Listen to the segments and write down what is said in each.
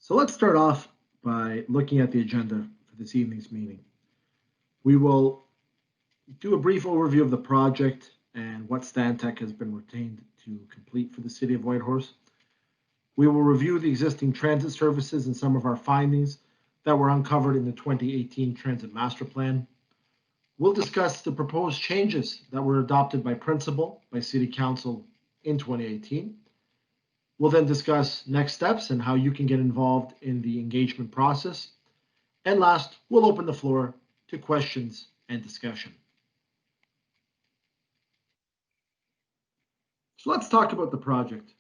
So let's start off by looking at the agenda for this evening's meeting. We will do a brief overview of the project and what Stantec has been retained to complete for the City of Whitehorse. We will review the existing transit services and some of our findings that were uncovered in the 2018 Transit Master Plan. We'll discuss the proposed changes that were adopted by principle by City Council in 2018. We'll then discuss next steps and how you can get involved in the engagement process. And last, we'll open the floor to questions and discussion. So let's talk about the project.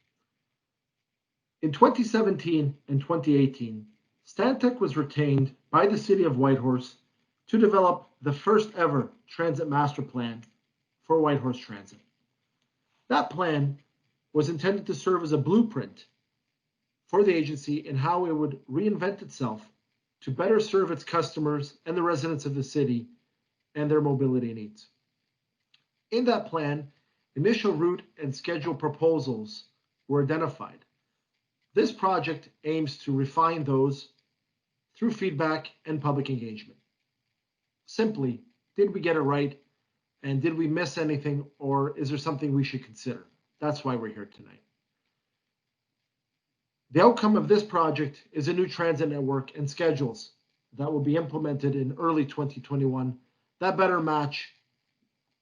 In 2017 and 2018, Stantec was retained by the City of Whitehorse to develop the first ever transit master plan for Whitehorse Transit. That plan was intended to serve as a blueprint for the agency in how it would reinvent itself to better serve its customers and the residents of the city and their mobility needs. In that plan, initial route and schedule proposals were identified. This project aims to refine those through feedback and public engagement. Simply, did we get it right? And did we miss anything, or is there something we should consider? That's why we're here tonight. The outcome of this project is a new transit network and schedules that will be implemented in early 2021 that better match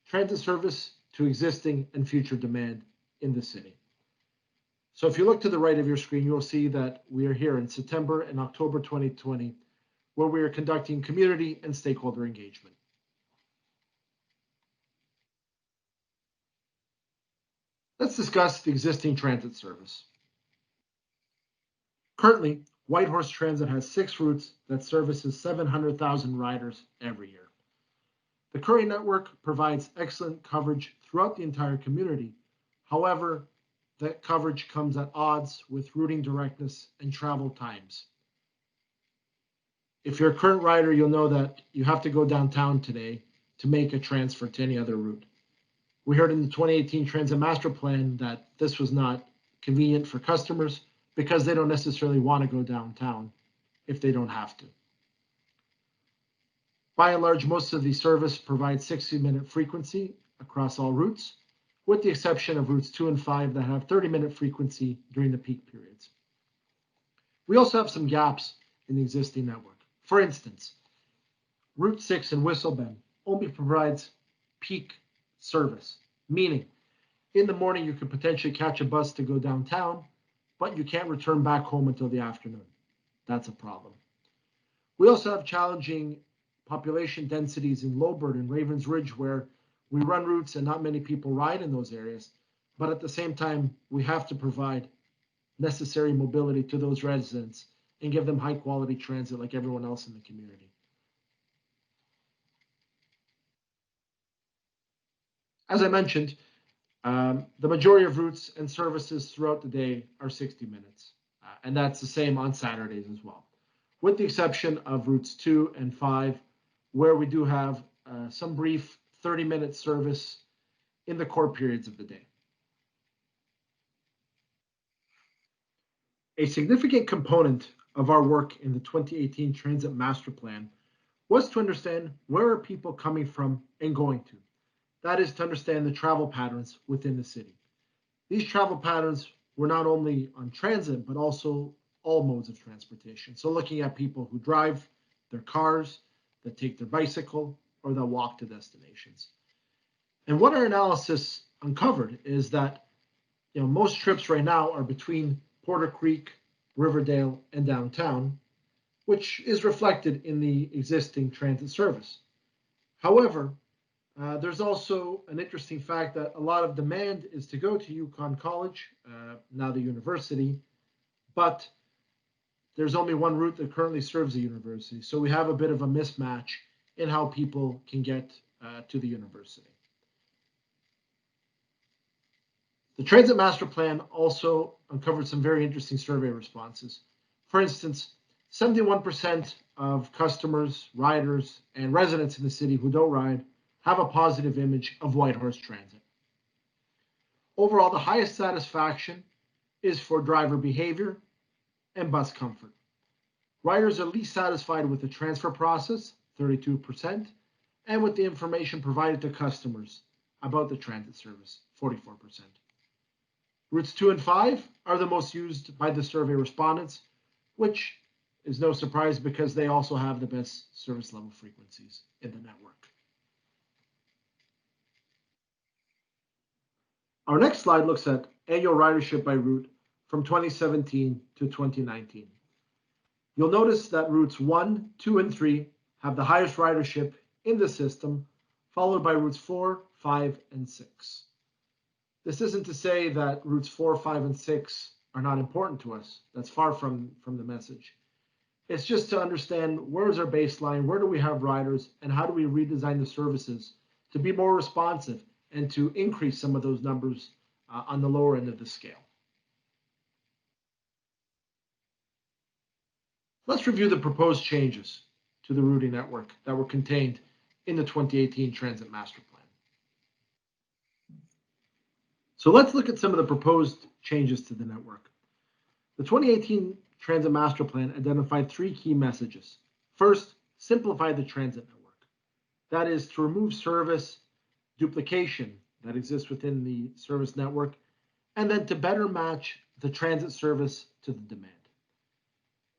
transit service to existing and future demand in the city. So if you look to the right of your screen, you'll see that we are here in September and October 2020, where we are conducting community and stakeholder engagement. Let's discuss the existing transit service. Currently, Whitehorse Transit has 6 routes that services 700,000 riders every year. The current network provides excellent coverage throughout the entire community. However, that coverage comes at odds with routing directness and travel times. If you're a current rider, you'll know that you have to go downtown today to make a transfer to any other route. We heard in the 2018 Transit Master Plan that this was not convenient for customers because they don't necessarily want to go downtown if they don't have to. By and large, most of the service provides 60-minute frequency across all routes, with the exception of routes 2 and 5 that have 30-minute frequency during the peak periods. We also have some gaps in the existing network. For instance, Route 6 in Whistlebend only provides peak service, meaning in the morning you could potentially catch a bus to go downtown, but you can't return back home until the afternoon. That's a problem. We also have challenging population densities in Lowbird and Ravens Ridge, where we run routes and not many people ride in those areas, but at the same time, we have to provide necessary mobility to those residents and give them high quality transit like everyone else in the community. As I mentioned, the majority of routes and services throughout the day are 60 minutes, and that's the same on Saturdays as well, with the exception of routes 2 and 5, where we do have some brief 30-minute service in the core periods of the day. A significant component of our work in the 2018 Transit Master Plan was to understand where are people coming from and going to. That is to understand the travel patterns within the city. These travel patterns were not only on transit, but also all modes of transportation. So looking at people who drive their cars, that take their bicycle, or that walk to destinations. And what our analysis uncovered is that most trips right now are between Porter Creek, Riverdale, and downtown, which is reflected in the existing transit service. However, there's also an interesting fact that a lot of demand is to go to Yukon College, now the university, but there's only one route that currently serves the university. So we have a bit of a mismatch in how people can get to the university. The Transit Master Plan also uncovered some very interesting survey responses. For instance, 71% of customers, riders, and residents in the city who don't ride have a positive image of Whitehorse Transit. Overall, the highest satisfaction is for driver behavior and bus comfort. Riders are least satisfied with the transfer process, 32%, and with the information provided to customers about the transit service, 44%. Routes 2 and 5 are the most used by the survey respondents, which is no surprise because they also have the best service level frequencies in the network. Our next slide looks at annual ridership by route from 2017 to 2019. You'll notice that routes 1, 2, and 3 have the highest ridership in the system, followed by routes 4, 5, and 6. This isn't to say that routes 4, 5, and 6 are not important to us. That's far from the message. It's just to understand where is our baseline, where do we have riders, and how do we redesign the services to be more responsive and to increase some of those numbers on the lower end of the scale. Let's review the proposed changes to the routing network that were contained in the 2018 Transit Master Plan. So let's look at some of the proposed changes to the network. The 2018 Transit Master Plan identified 3 key messages. First, simplify the transit network. That is to remove service duplication that exists within the service network, and then to better match the transit service to the demand.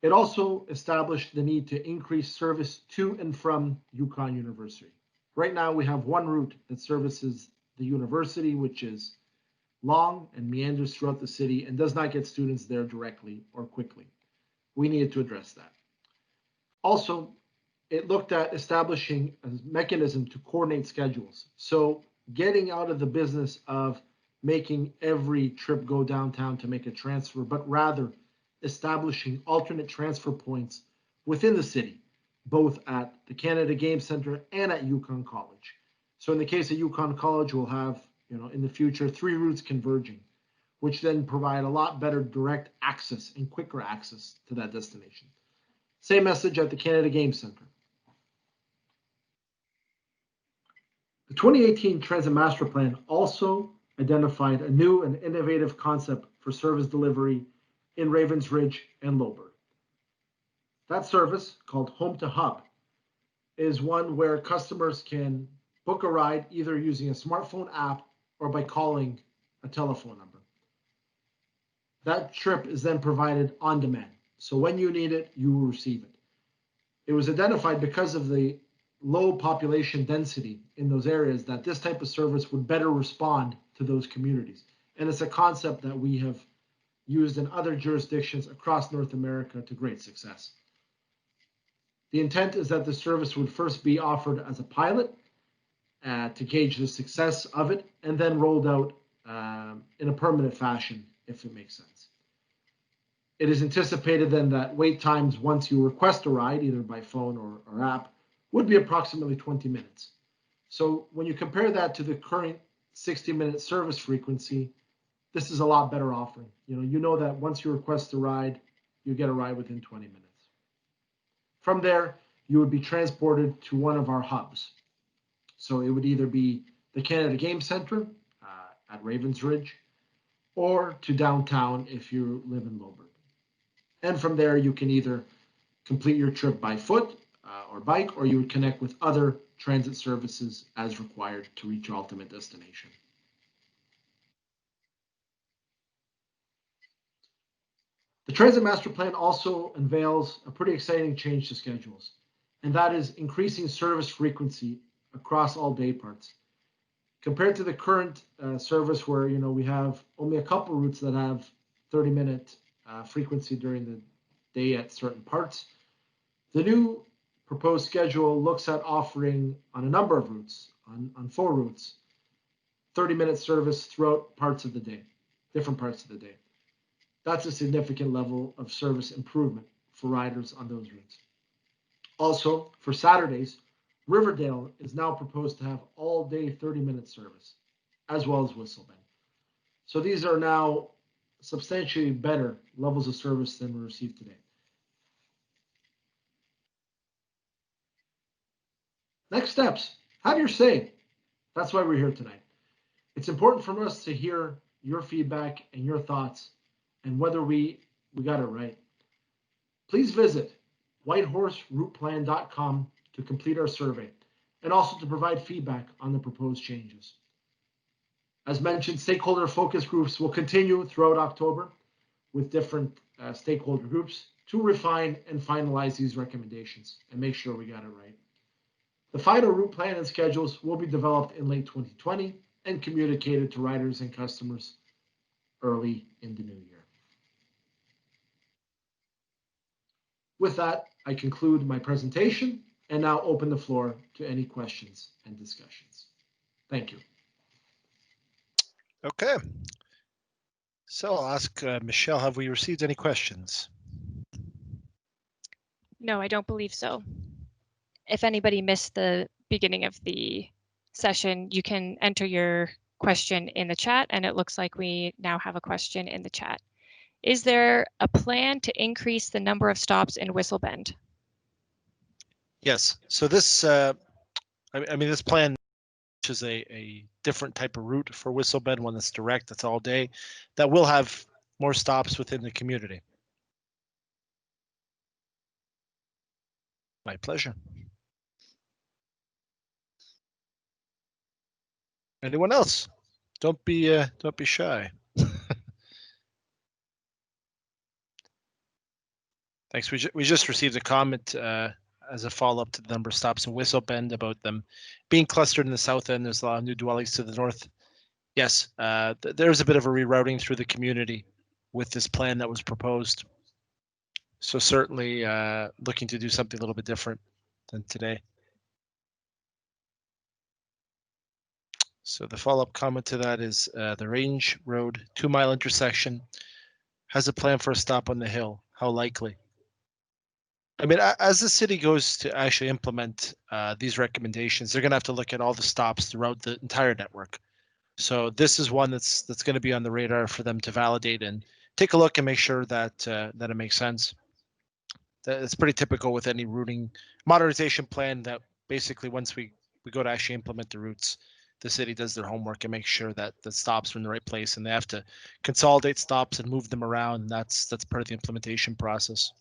It also established the need to increase service to and from Yukon University. Right now, we have one route that services the university, which is long and meanders throughout the city and does not get students there directly or quickly. We needed to address that. Also, it looked at establishing a mechanism to coordinate schedules. So getting out of the business of making every trip go downtown to make a transfer, but rather establishing alternate transfer points within the city, both at the Canada Game Center and at Yukon College. So in the case of Yukon College, we'll have, in the future, 3 routes converging, which then provide a lot better direct access and quicker access to that destination. Same message at the Canada Game Center. The 2018 Transit Master Plan also identified a new and innovative concept for service delivery in Ravens Ridge and Lowbird. That service, called Home to Hub, is one where customers can book a ride either using a smartphone app or by calling a telephone number. That trip is then provided on demand. So when you need it, you will receive it. It was identified because of the low population density in those areas that this type of service would better respond to those communities. And it's a concept that we have used in other jurisdictions across North America to great success. The intent is that the service would first be offered as a pilot to gauge the success of it, and then rolled out in a permanent fashion, if it makes sense. It is anticipated then that wait times once you request a ride, either by phone or app, would be approximately 20 minutes. So when you compare that to the current 60-minute service frequency, this is a lot better offering. You know that once you request a ride, you get a ride within 20 minutes. From there, you would be transported to one of our hubs. So it would either be the Canada Game Center at Ravens Ridge, or to downtown if you live in Lowbird. And from there, you can either complete your trip by foot or bike, or you would connect with other transit services as required to reach your ultimate destination. The Transit Master Plan also unveils a pretty exciting change to schedules, and that is increasing service frequency across all day parts. Compared to the current service where we have only a couple routes that have 30-minute frequency during the day at certain parts, the new proposed schedule looks at offering on a number of routes, on 4 routes, 30-minute service throughout parts of the day, different parts of the day. That's a significant level of service improvement for riders on those routes. Also, for Saturdays, Riverdale is now proposed to have all-day 30-minute service, as well as Whistle Bend. So these are now substantially better levels of service than we receive today. Next steps, have your say. That's why we're here tonight. It's important for us to hear your feedback and your thoughts and whether we got it right. Please visit whitehorserouteplan.com to complete our survey and also to provide feedback on the proposed changes. As mentioned, stakeholder focus groups will continue throughout October with different stakeholder groups to refine and finalize these recommendations and make sure we got it right. The final route plan and schedules will be developed in late 2020 and communicated to riders and customers early in the new year. With that, I conclude my presentation and now open the floor to any questions and discussions. Thank you. Okay. So I'll ask Michelle, have we received any questions? No, I don't believe so. If anybody missed the beginning of the session, you can enter your question in the chat, and it looks like we now have a question in the chat. Is there a plan to increase the number of stops in Whistle Bend? Yes. So this, I mean, this plan is a different type of route for Whistle Bend, one that's direct, that's all day, that will have more stops within the community. My pleasure. Anyone else? Don't be shy. Thanks. We just received a comment as a follow-up to the number of stops in Whistle Bend about them being clustered in the south end. There's a lot of new dwellings to the north. Yes, there's a bit of a rerouting through the community with this plan that was proposed. So certainly looking to do something a little bit different than today. So the follow-up comment to that is the Range Road 2-mile intersection has a plan for a stop on the hill. How likely? I mean, as the city goes to actually implement these recommendations, they're going to have to look at all the stops throughout the entire network. So this is one that's going to be on the radar for them to validate and take a look and make sure that that it makes sense. It's pretty typical with any routing modernization plan that basically once we go to actually implement the routes, the city does their homework and makes sure that the stops are in the right place, and they have to consolidate stops and move them around. And that's part of the implementation process.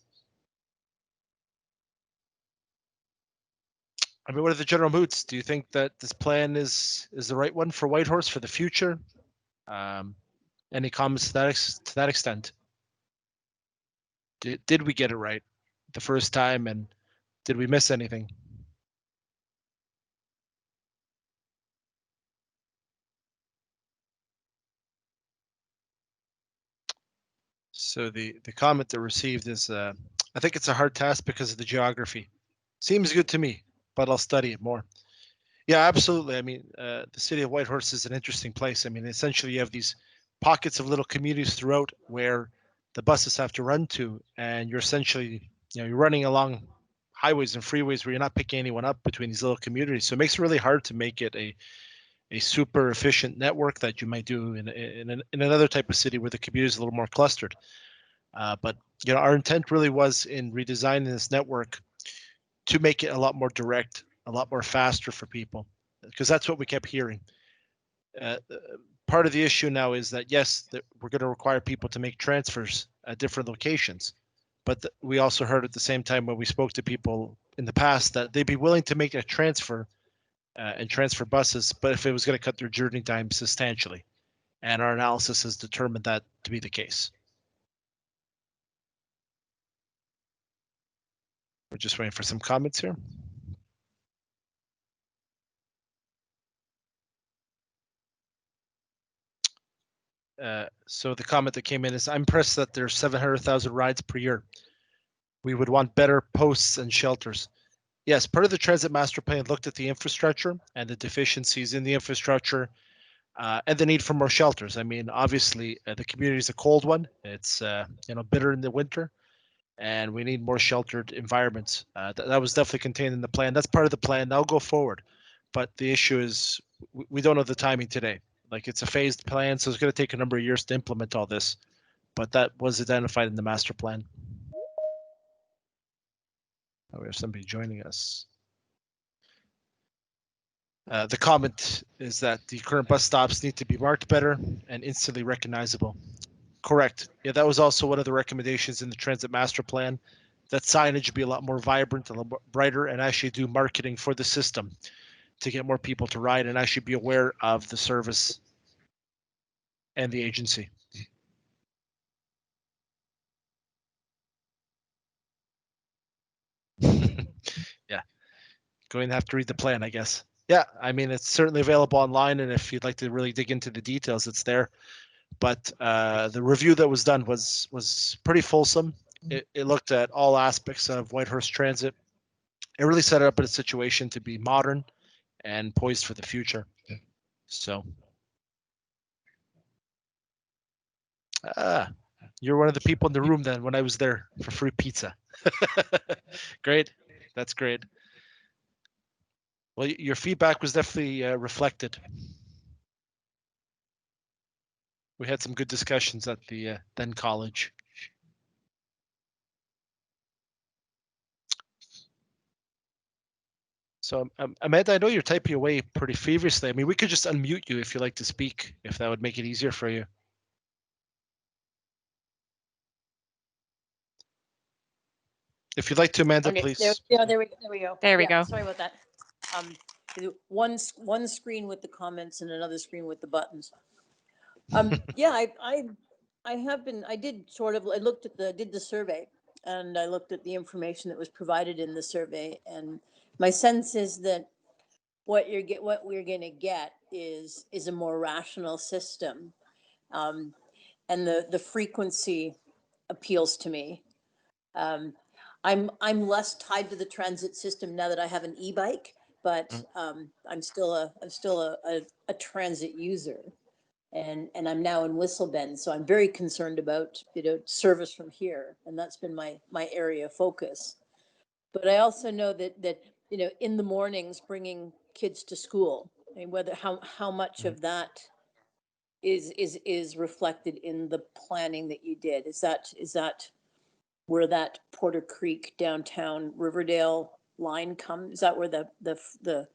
I mean, what are the general moods? Do you think that this plan is the right one for Whitehorse for the future? Any comments to that extent? Did we get it right the first time, and did we miss anything? So the comment that received is, I think it's a hard task because of the geography. Seems good to me, but I'll study it more. Yeah, absolutely. I mean, the city of Whitehorse is an interesting place. I mean, essentially you have these pockets of little communities throughout where the buses have to run to, and you're essentially, you're running along highways and freeways where you're not picking anyone up between these little communities. So it makes it really hard to make it a super efficient network that you might do in another type of city where the community is a little more clustered. But our intent really was in redesigning this network to make it a lot more direct, a lot more faster for people, because that's what we kept hearing. Part of the issue now is that, yes, that we're going to require people to make transfers at different locations, but we also heard at the same time when we spoke to people in the past that they'd be willing to make a transfer and transfer buses, but if it was going to cut their journey time substantially. And our analysis has determined that to be the case. We're just waiting for some comments here. So the comment that came in is, I'm impressed that there's 700,000 rides per year. We would want better posts and shelters. Yes, part of the transit master plan looked at the infrastructure and the deficiencies in the infrastructure and the need for more shelters. I mean, obviously the community is a cold one. It's bitter in the winter, and we need more sheltered environments. That was definitely contained in the plan. That's part of the plan. That'll go forward. But the issue is we don't know the timing today. Like, it's a phased plan, so it's going to take a number of years to implement all this. But that was identified in the master plan. Oh, we have somebody joining us. The comment is that the current bus stops need to be marked better and instantly recognizable. Correct. Yeah, that was also one of the recommendations in the transit master plan. that signage be a lot more vibrant, a little bit brighter, and actually do marketing for the system to get more people to ride and actually be aware of the service and the agency. Yeah, going to have to read the plan, I guess. Yeah, I mean, it's certainly available online, and if you'd like to really dig into the details, it's there. But the review that was done was pretty fulsome. It looked at all aspects of Whitehorse Transit. It really set it up in a situation to be modern and poised for the future. So, you're one of the people in the room then when I was there for free pizza. Great, that's great. Well, your feedback was definitely reflected. We had some good discussions at the then college. So, Amanda, I know you're typing away pretty feverishly. I mean, we could just unmute you if you like to speak, if that would make it easier for you. If you'd like to, Amanda, Okay, please. there we go. There we Yeah, go. Sorry about that. One screen with the comments and another screen with the buttons. Yeah, I did sort of, did the survey, and I looked at the information that was provided in the survey, and my sense is that what we're gonna get is a more rational system. And the frequency appeals to me. I'm less tied to the transit system now that I have an e-bike, but I'm still a transit user, and I'm now in Whistle Bend, so I'm very concerned about service from here, and that's been my area of focus. But I also know that in the mornings bringing kids to school, I mean, whether how much of that is reflected in the planning that you did. Is that where that Porter Creek downtown Riverdale line comes? Is that where the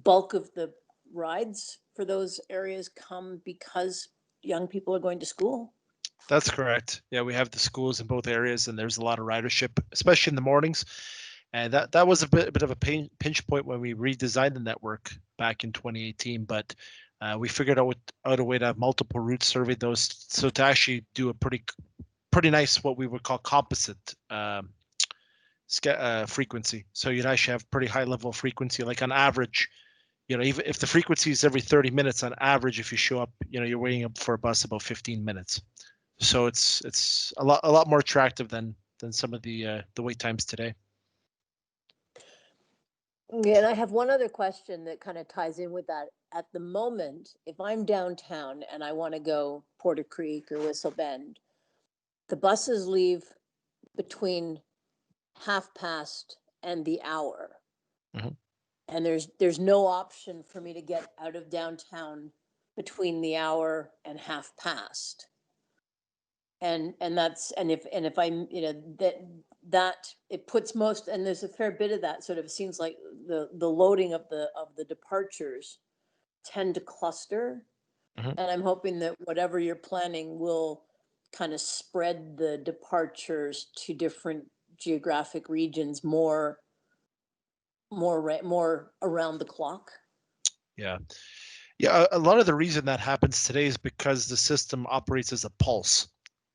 bulk of the rides for those areas come because young people are going to school? That's correct. Yeah, we have the schools in both areas, and there's a lot of ridership, especially in the mornings. And that was a bit of a pinch point when we redesigned the network back in 2018. But we figured out a way to have multiple routes surveyed those, so to actually do a pretty nice what we would call composite frequency. So you'd actually have pretty high level frequency, like on average. Even if the frequency is every 30 minutes on average, if you show up, you're waiting up for a bus about 15 minutes. So it's a lot more attractive than some of the wait times today. Yeah, and I have one other question that kind of ties in with that. At the moment, if I'm downtown and I want to go Porter Creek or Whistle Bend, the buses leave between past and the hour. Mm-hmm. And there's no option for me to get out of downtown between the hour and past. And if I'm, that it puts most, and there's a fair bit of that sort of, it seems like the loading of the departures tend to cluster. Mm-hmm. And I'm hoping that whatever you're planning will kind of spread the departures to different geographic regions more around the clock. Yeah. A lot of the reason that happens today is because the system operates as a pulse.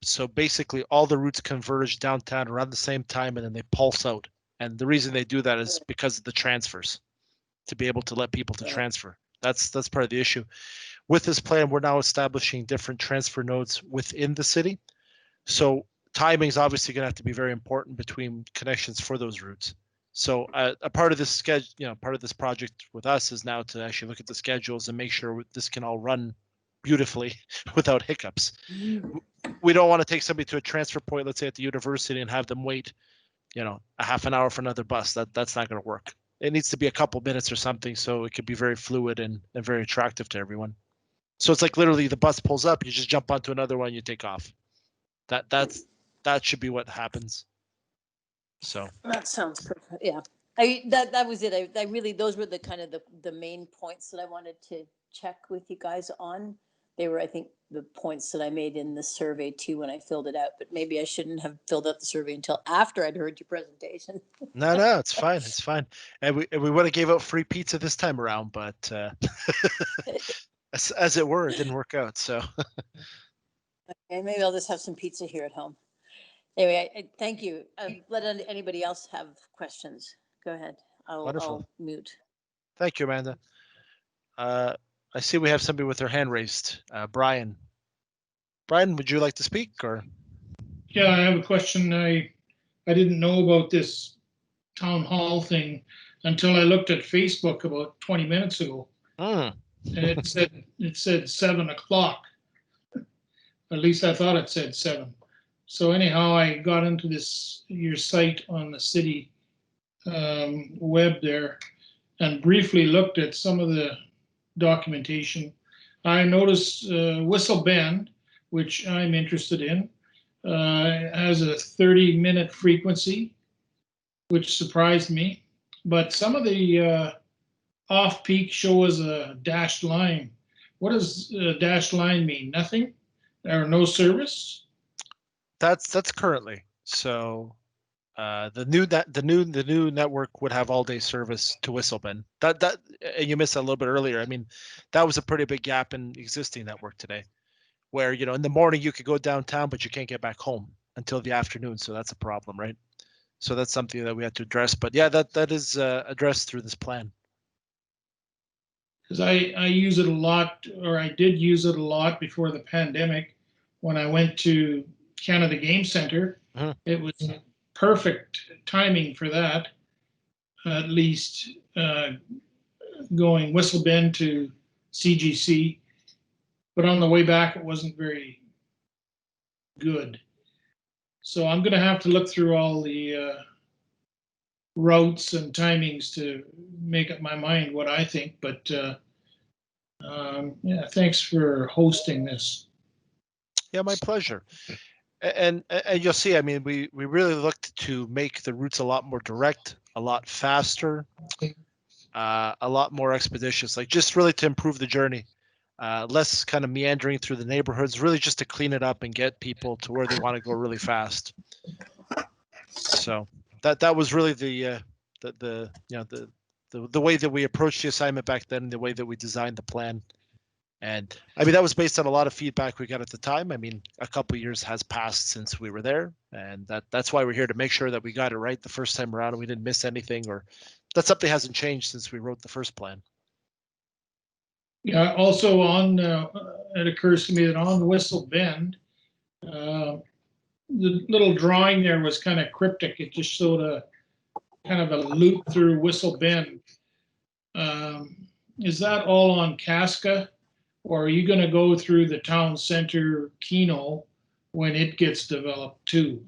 So basically, all the routes converge downtown around the same time, and then they pulse out. And the reason they do that is because of the transfers, to be able to let people to transfer. That's part of the issue. With this plan, we're now establishing different transfer nodes within the city. So timing is obviously going to have to be very important between connections for those routes. So a part of this schedule, part of this project with us is now to actually look at the schedules and make sure this can all run beautifully without hiccups. We don't want to take somebody to a transfer point, let's say at the university, and have them wait, a half an hour for another bus. That's not going to work. It needs to be a couple minutes or something, so it could be very fluid and very attractive to everyone. So it's like literally the bus pulls up, you just jump onto another one, you take off. That should be what happens. So that sounds perfect. Yeah, that was it. I really, those were the kind of the main points that I wanted to check with you guys on. they were, I think, the points that I made in the survey too when I filled it out. But maybe I shouldn't have filled out the survey until after I'd heard your presentation. No, it's fine. It's fine. And we would have gave out free pizza this time around, but as it were, it didn't work out. So Okay, maybe I'll just have some pizza here at home. Anyway, I thank you. Let anybody else have questions. Go ahead. Wonderful. I'll mute. Thank you, Amanda. I see we have somebody with their hand raised. Brian. Brian, would you like to speak or? Yeah, I have a question. I didn't know about this town hall thing until I looked at Facebook about 20 minutes ago. Mm. And it said 7 o'clock. At least I thought it said 7. So anyhow, I got into your site on the city web there and briefly looked at some of the documentation. I noticed Whistle Bend, which I'm interested in, has a 30-minute frequency, which surprised me. But some of the off-peak show as a dashed line. What does dashed line mean? Nothing or no service? That's currently. So the new network would have all day service to Whistle Bend. That and you missed that a little bit earlier. I mean, that was a pretty big gap in existing network today, where in the morning you could go downtown, but you can't get back home until the afternoon. So that's a problem, right? So that's something that we had to address. But yeah, that is addressed through this plan. Because I use it a lot, or I did use it a lot before the pandemic when I went to Canada Game Center. It was perfect timing for that, at least going Whistle Bend to CGC. But on the way back, it wasn't very good. So I'm going to have to look through all the routes and timings to make up my mind what I think. But yeah, thanks for hosting this. Yeah, my pleasure. And you'll see, I mean, we really looked to make the routes a lot more direct, a lot faster, a lot more expeditious, like just really to improve the journey, less kind of meandering through the neighborhoods, really just to clean it up and get people to where they want to go really fast. So that was really the way that we approached the assignment back then, the way that we designed the plan. And I mean, that was based on a lot of feedback we got at the time. I mean, a couple of years has passed since we were there, and that's why we're here to make sure that we got it right the first time around and we didn't miss anything, or that something hasn't changed since we wrote the first plan. Yeah, also it occurs to me that on Whistle Bend, the little drawing there was kind of cryptic. It just showed a kind of a loop through Whistle Bend. Is that all on Casca? Or are you going to go through the town center Keno when it gets developed too?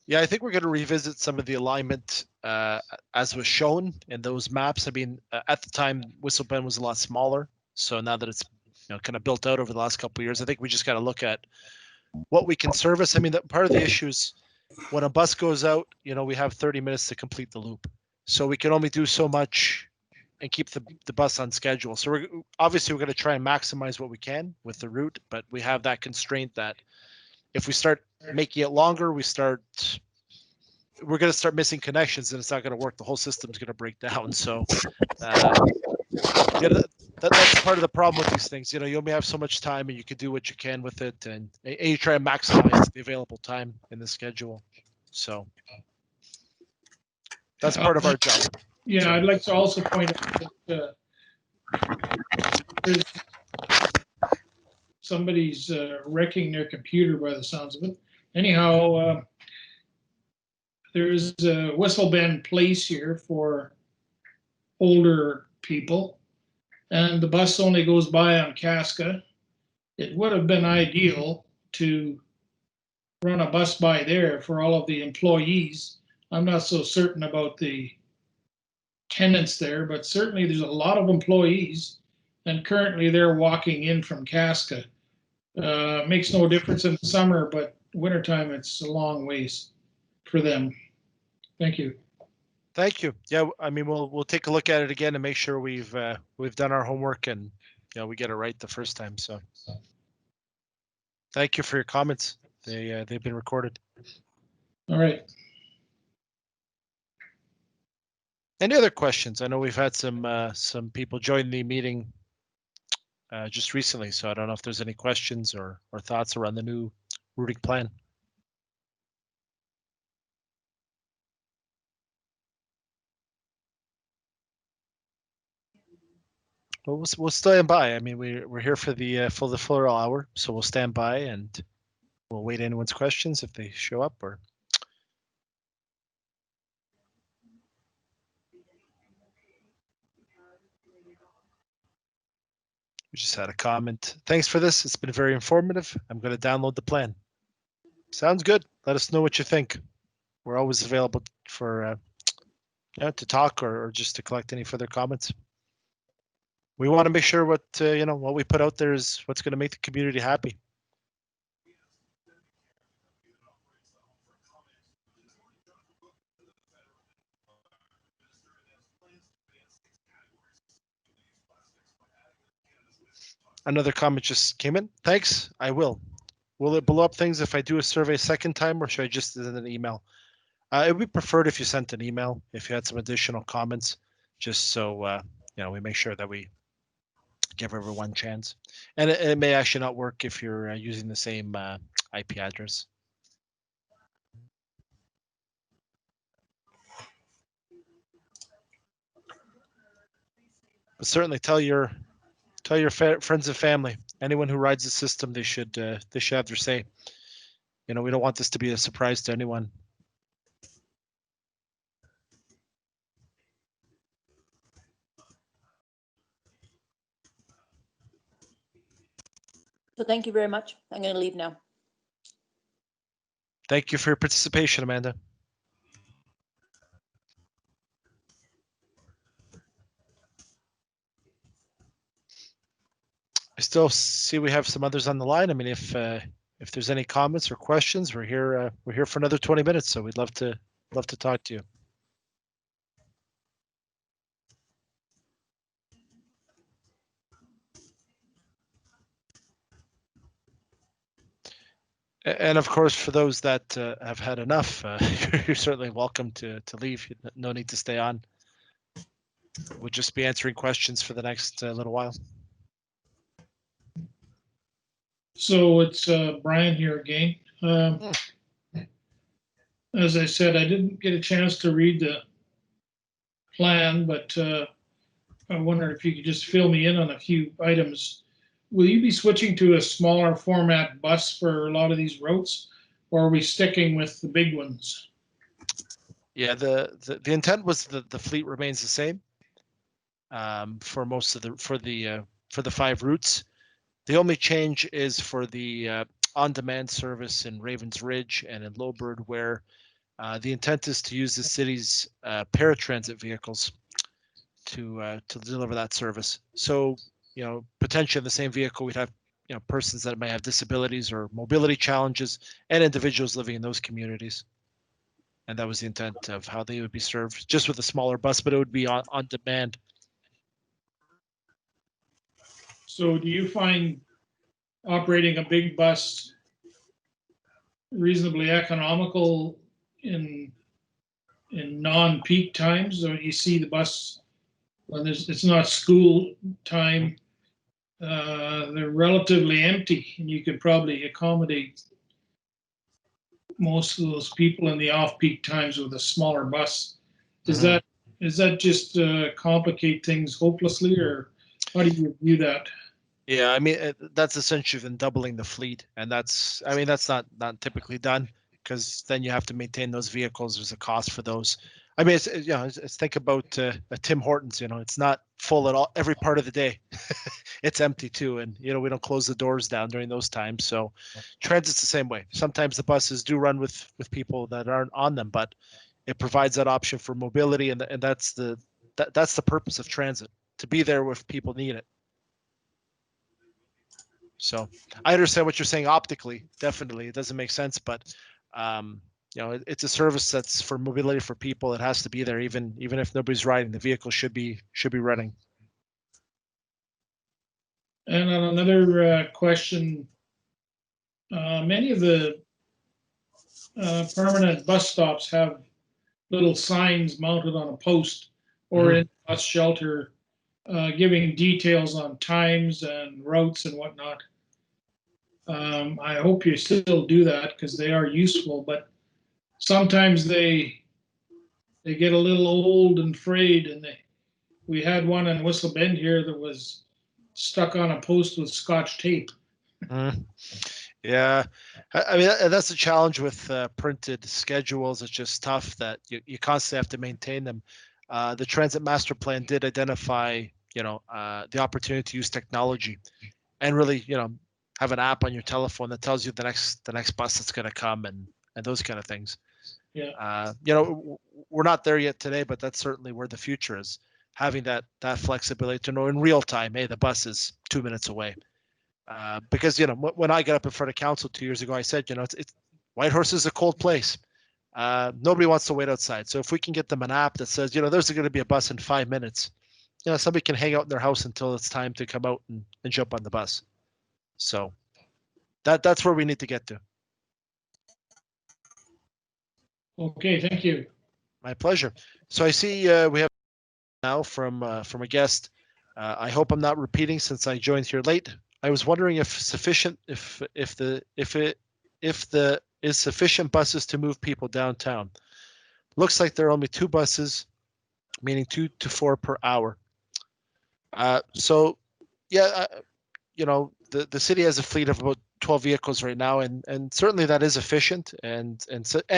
Yeah, I think we're going to revisit some of the alignment as was shown in those maps. I mean, at the time, Whistle Bend was a lot smaller. So now that it's kind of built out over the last couple of years, I think we just got to look at what we can service. I mean, part of the issue is when a bus goes out, we have 30 minutes to complete the loop. So we can only do so much and keep the bus on schedule. So we're going to try and maximize what we can with the route, but we have that constraint that if we start making it longer, we're going to start missing connections and it's not going to work. The whole system's going to break down. So that's part of the problem with these things. You only have so much time and you can do what you can with it, and you try and maximize the available time in the schedule. So that's part of our job. Yeah, I'd like to also point out that somebody's wrecking their computer by the sounds of it. Anyhow, there's a Whistle Bend place here for older people, and the bus only goes by on Casca. It would have been ideal to run a bus by there for all of the employees. I'm not so certain about the tenants there, but certainly there's a lot of employees, and currently they're walking in from Casca. Makes no difference in the summer, but wintertime it's a long ways for them. Thank you. Thank you. Yeah, I mean, we'll take a look at it again and make sure we've done our homework and we get it right the first time. So thank you for your comments. They've been recorded. All right. Any other questions? I know we've had some people join the meeting just recently, so I don't know if there's any questions or thoughts around the new routing plan. Well, we'll stand by. I mean, we're here for the full hour, so we'll stand by and we'll wait anyone's questions if they show up. Or we just had a comment. Thanks for this. It's been very informative. I'm going to download the plan. Sounds good. Let us know what you think. We're always available for to talk or just to collect any further comments. We want to make sure what what we put out there is what's going to make the community happy. Another comment just came in. Thanks. I will. Will it blow up things if I do a survey second time, or should I just send an email? It would be preferred if you sent an email if you had some additional comments, just so we make sure that we give everyone a chance. And it may actually not work if you're using the same IP address. But certainly tell your friends and family, anyone who rides the system, they should have their say. We don't want this to be a surprise to anyone. So thank you very much. I'm going to leave now. Thank you for your participation, Amanda. I still see we have some others on the line. I mean, if there's any comments or questions, we're here for another 20 minutes, so we'd love to talk to you. And of course, for those that have had enough, you're certainly welcome to leave. No need to stay on. We'll just be answering questions for the next little while. So it's Brian here again. As I said, I didn't get a chance to read the plan, but I wonder if you could just fill me in on a few items. Will you be switching to a smaller format bus for a lot of these routes, or are we sticking with the big ones? Yeah, the intent was that the fleet remains the same for most of for the 5 routes. The only change is for the on-demand service in Ravens Ridge and in Lowbird, where the intent is to use the city's paratransit vehicles to deliver that service. So, potentially in the same vehicle, we'd have persons that may have disabilities or mobility challenges and individuals living in those communities. And that was the intent of how they would be served, just with a smaller bus, but it would be on demand. So do you find operating a big bus reasonably economical in non-peak times, or you see the bus when it's not school time, they're relatively empty, and you could probably accommodate most of those people in the off-peak times with a smaller bus? Does that just complicate things hopelessly, or how do you view that? Yeah, I mean, that's essentially then doubling the fleet, and that's not typically done, because then you have to maintain those vehicles. There's a cost for those. I mean, it's think about a Tim Hortons. It's not full at all every part of the day. It's empty too, and we don't close the doors down during those times. So, transit's the same way. Sometimes the buses do run with people that aren't on them, but it provides that option for mobility, and that's the purpose of transit, to be there if people need it. So I understand what you're saying optically. Definitely, it doesn't make sense, but it's a service that's for mobility for people. It has to be there, even if nobody's riding. The vehicle should be running. And on another question, many of the permanent bus stops have little signs mounted on a post or in a bus shelter giving details on times and routes and whatnot. I hope you still do that because they are useful, but sometimes they get a little old and frayed, and we had one in Whistle Bend here that was stuck on a post with Scotch tape. Yeah, I mean that's the challenge with printed schedules. It's just tough that you constantly have to maintain them. The Transit Master Plan did identify, the opportunity to use technology, and really, have an app on your telephone that tells you the next bus that's going to come and those kind of things. Yeah. We're not there yet today, but that's certainly where the future is. Having that flexibility to know in real time, hey, the bus is 2 minutes away. Because when I got up in front of council 2 years ago, I said, it's Whitehorse is a cold place. Nobody wants to wait outside. So if we can get them an app that says, there's going to be a bus in 5 minutes, somebody can hang out in their house until it's time to come out and jump on the bus. So that's where we need to get to. Okay, thank you. My pleasure. So I see we have now from a guest. I hope I'm not repeating since I joined here late. I was wondering if there is sufficient buses to move people downtown. Looks like there are only 2 buses, meaning 2 to 4 per hour. So yeah, the city has a fleet of about 12 vehicles right now, and certainly that is efficient and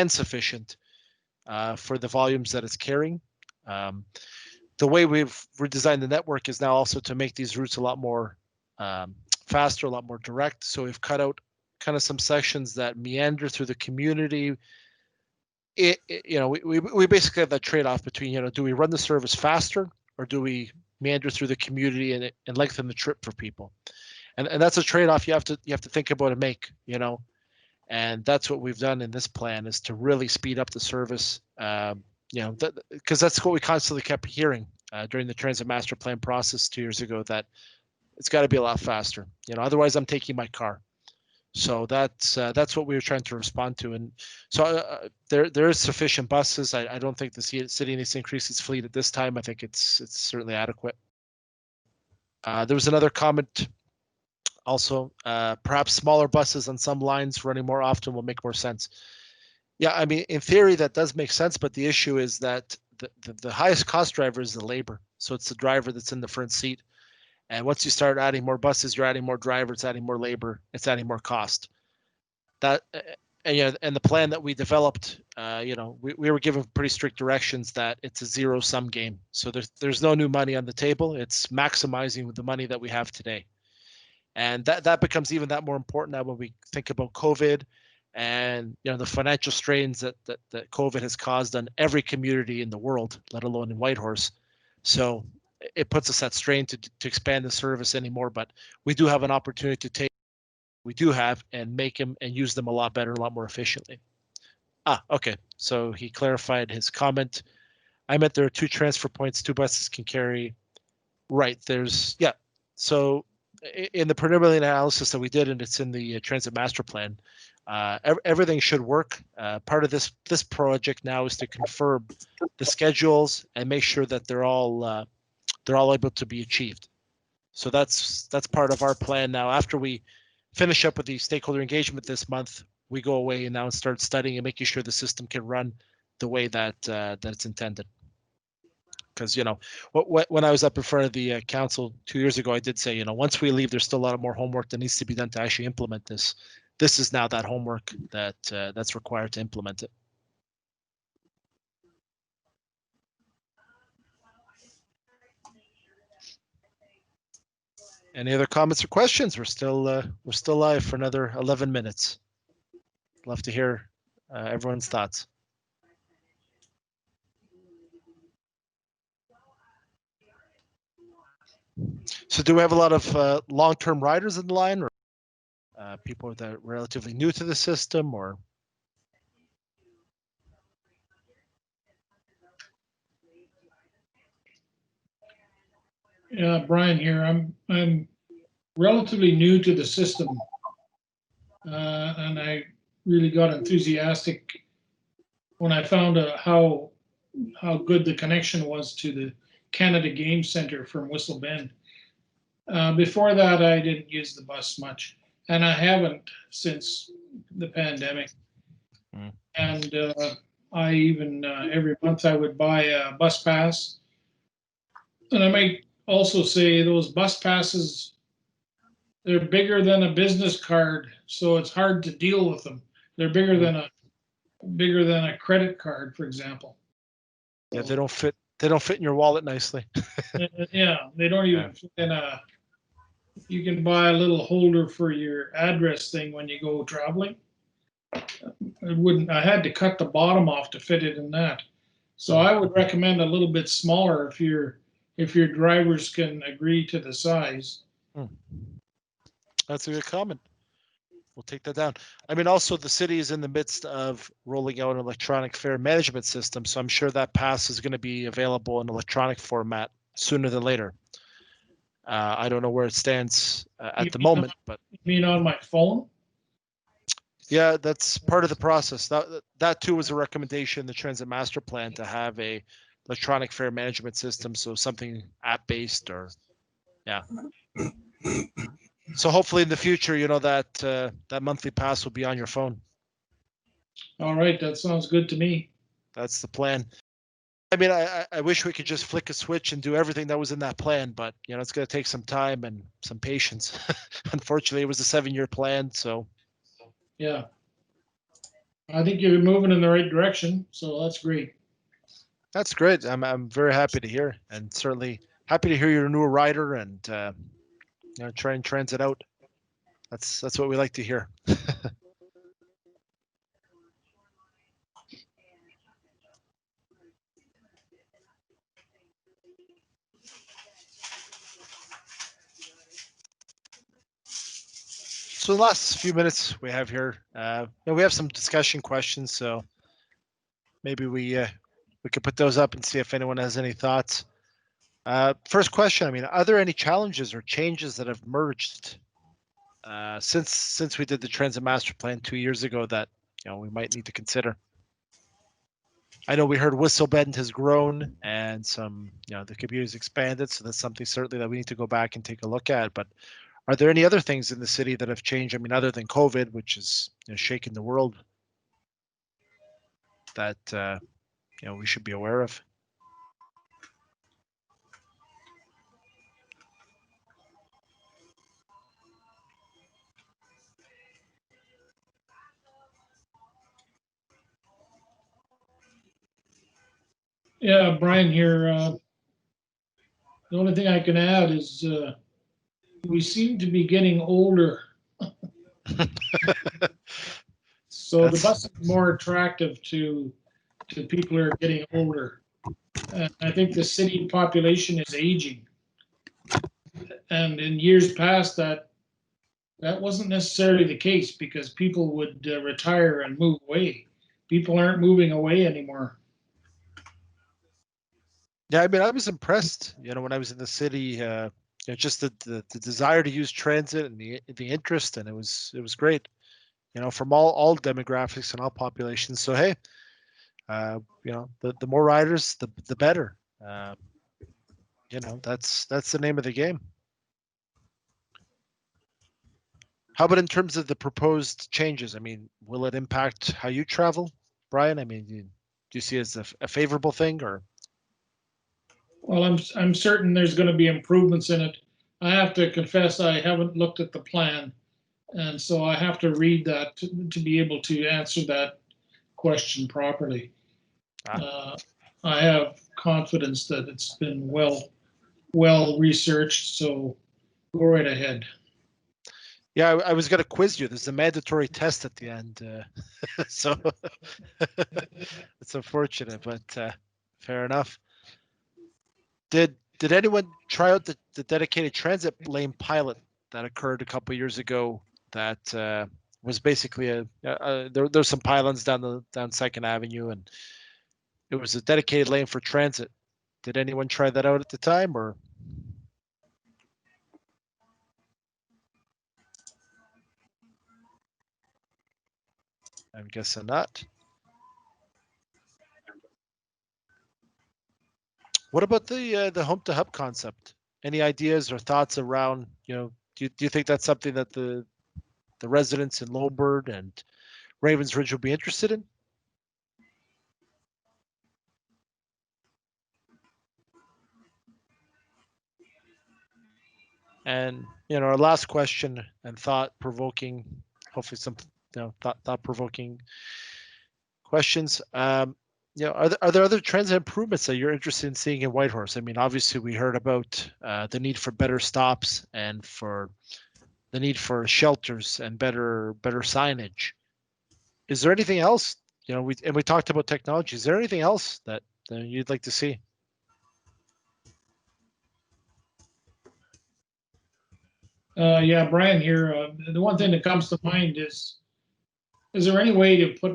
sufficient for the volumes that it's carrying. The way we've redesigned the network is now also to make these routes a lot more faster, a lot more direct. So we've cut out kind of some sections that meander through the community. We basically have that trade-off between, do we run the service faster or do we meander through the community and lengthen the trip for people? And that's a trade-off you have to think about and make, and that's what we've done in this plan, is to really speed up the service. Because that's what we constantly kept hearing during the Transit Master Plan process 2 years ago, that it's got to be a lot faster. Otherwise I'm taking my car. So that's what we were trying to respond to. And so there is sufficient buses. I don't think the city needs to increase its fleet at this time. I think it's certainly adequate. There was another comment also, perhaps smaller buses on some lines running more often will make more sense. Yeah, I mean, in theory, that does make sense, but the issue is that the highest cost driver is the labor. So it's the driver that's in the front seat. And once you start adding more buses, you're adding more drivers, adding more labor, it's adding more cost. And the plan that we developed, we were given pretty strict directions that it's a zero-sum game. So there's no new money on the table. It's maximizing the money that we have today. And that becomes even that more important now when we think about COVID and the financial strains that COVID has caused on every community in the world, let alone in Whitehorse. So it puts us at strain to expand the service anymore. But we do have an opportunity to take what we do have and make them and use them a lot better, a lot more efficiently. Okay. So he clarified his comment. I meant there are 2 transfer points 2 buses can carry. Right. So in the preliminary analysis that we did, and it's in the Transit Master Plan, everything should work. Part of this project now is to confirm the schedules and make sure that they're all able to be achieved. So that's part of our plan now. After we finish up with the stakeholder engagement this month, we go away and now start studying and making sure the system can run the way that it's intended. Because when I was up in front of the council 2 years ago, I did say, once we leave, there's still a lot of more homework that needs to be done to actually implement this. This is now that homework that's required to implement it. Any other comments or questions? We're still live for another 11 minutes. Love to hear everyone's thoughts. So do we have a lot of long-term riders in the line, or people that are relatively new to the system, or? Yeah, Brian here. I'm relatively new to the system, and I really got enthusiastic when I found out how good the connection was to the Canada Game Center from Whistle Bend. Before that, I didn't use the bus much, and I haven't since the pandemic. Mm. And I even every month I would buy a bus pass. And I might also say those bus passes, they're bigger than a business card, so it's hard to deal with them. They're bigger than a credit card, for example. Yeah, they don't fit. They don't fit in your wallet nicely. Yeah, they don't even fit in a. You can buy a little holder for your address thing when you go traveling. It wouldn't. I had to cut the bottom off to fit it in that. So I would recommend a little bit smaller if your drivers can agree to the size. That's a good comment. We'll take that down. I mean, also the city is in the midst of rolling out an electronic fare management system, so I'm sure that pass is going to be available in electronic format sooner than later. I don't know where it stands at the moment, but you mean on my phone? Yeah, that's part of the process. That too was a recommendation in the transit master plan to have a electronic fare management system, so something app based or yeah. So hopefully in the future, that monthly pass will be on your phone. All right, that sounds good to me. That's the plan. I mean, I wish we could just flick a switch and do everything that was in that plan, but it's going to take some time and some patience. Unfortunately, it was a 7-year plan, so yeah. I think you're moving in the right direction, so that's great. That's great. I'm very happy to hear, and certainly happy to hear you're a new rider and try and transit out. That's what we like to hear. So the last few minutes we have here, we have some discussion questions, so maybe we could put those up and see if anyone has any thoughts. First question, I mean, are there any challenges or changes that have merged since we did the transit master plan 2 years ago that we might need to consider? I know we heard Whistle Bend has grown and some, the community's expanded, so that's something certainly that we need to go back and take a look at. But are there any other things in the city that have changed? I mean, other than COVID, which is shaking the world, that we should be aware of? Yeah, Brian here. The only thing I can add is we seem to be getting older. So the bus is more attractive to people who are getting older. I think the city population is aging. And in years past, that wasn't necessarily the case because people would retire and move away. People aren't moving away anymore. Yeah, I mean, I was impressed, when I was in the city, just the desire to use transit and the interest, and it was great, from all demographics and all populations. So hey, the more riders, the better. That's the name of the game. How about in terms of the proposed changes? I mean, will it impact how you travel, Brian? I mean, do you see it as a favorable thing or? Well, I'm certain there's going to be improvements in it. I have to confess I haven't looked at the plan, and so I have to read that to be able to answer that question properly. I have confidence that it's been well researched, so go right ahead. Yeah, I was going to quiz you. There's a mandatory test at the end, so it's unfortunate, but fair enough. Did anyone try out the dedicated transit lane pilot that occurred a couple of years ago? That was basically there's some pylons down 2nd Avenue, and it was a dedicated lane for transit. Did anyone try that out at the time, or? I'm guessing not. What about the home to hub concept? Any ideas or thoughts around, do you think that's something that the residents in Lowbird and Ravens Ridge would be interested in? And our last question and thought-provoking, hopefully some thought-provoking questions. Are there other transit improvements that you're interested in seeing in Whitehorse? I mean, obviously we heard about the need for better stops and for the need for shelters and better signage. Is there anything else? We talked about technology. Is there anything else that you'd like to see? Yeah, Brian here. The one thing that comes to mind is there any way to put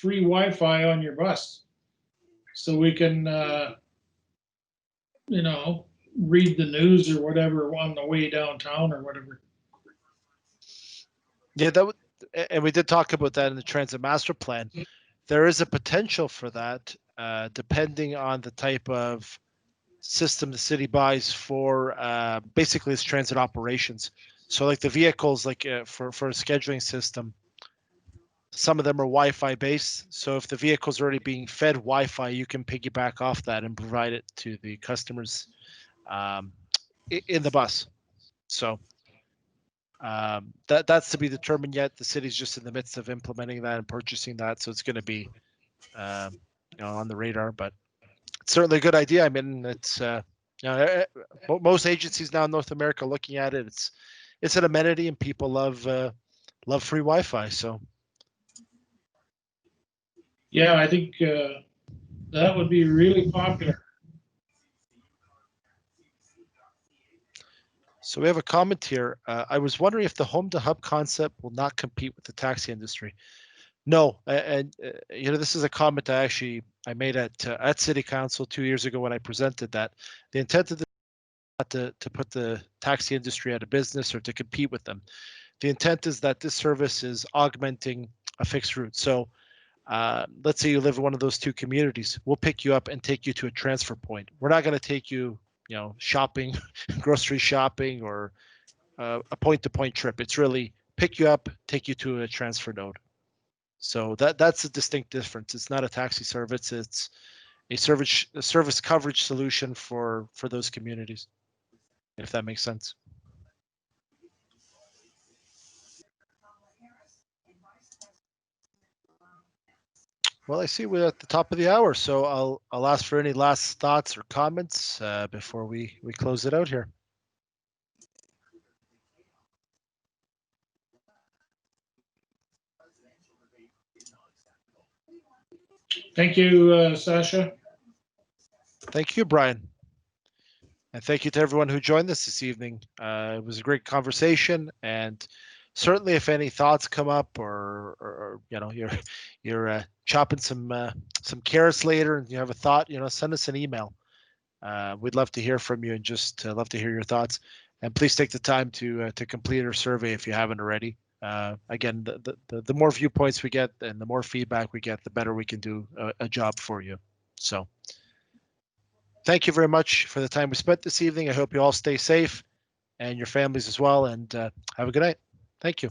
free Wi-Fi on your bus? So we can, read the news or whatever on the way downtown or whatever. Yeah, and we did talk about that in the Transit Master Plan. There is a potential for that, depending on the type of system the city buys for basically its transit operations. So like the vehicles, like for a scheduling system, some of them are Wi-Fi based. So if the vehicle's already being fed Wi-Fi, you can piggyback off that and provide it to the customers in the bus. So that's to be determined yet. The city's just in the midst of implementing that and purchasing that. So it's going to be on the radar, but it's certainly a good idea. I mean, it's most agencies now in North America looking at it. It's an amenity, and people love free Wi-Fi. So yeah, I think that would be really popular. So we have a comment here. I was wondering if the home to hub concept will not compete with the taxi industry. No, and this is a comment I made at City Council 2 years ago when I presented that. The intent of the not to put the taxi industry out of business or to compete with them. The intent is that this service is augmenting a fixed route. So let's say you live in one of those two communities. We'll pick you up and take you to a transfer point. We're not going to take you, shopping, grocery shopping, or a point-to-point trip. It's really pick you up, take you to a transfer node. So that's a distinct difference. It's not a taxi service. It's a service coverage solution for those communities, if that makes sense. Well, I see we're at the top of the hour, so I'll ask for any last thoughts or comments before we close it out here. Thank you, Sasha. Thank you, Brian. And thank you to everyone who joined us this evening. It was a great conversation, and certainly if any thoughts come up or you're chopping some carrots later and you have a thought, send us an email. We'd love to hear from you and just love to hear your thoughts. And please take the time to complete our survey if you haven't already. Again, the more viewpoints we get and the more feedback we get, the better we can do a job for you. So thank you very much for the time we spent this evening. I hope you all stay safe and your families as well, and have a good night. Thank you.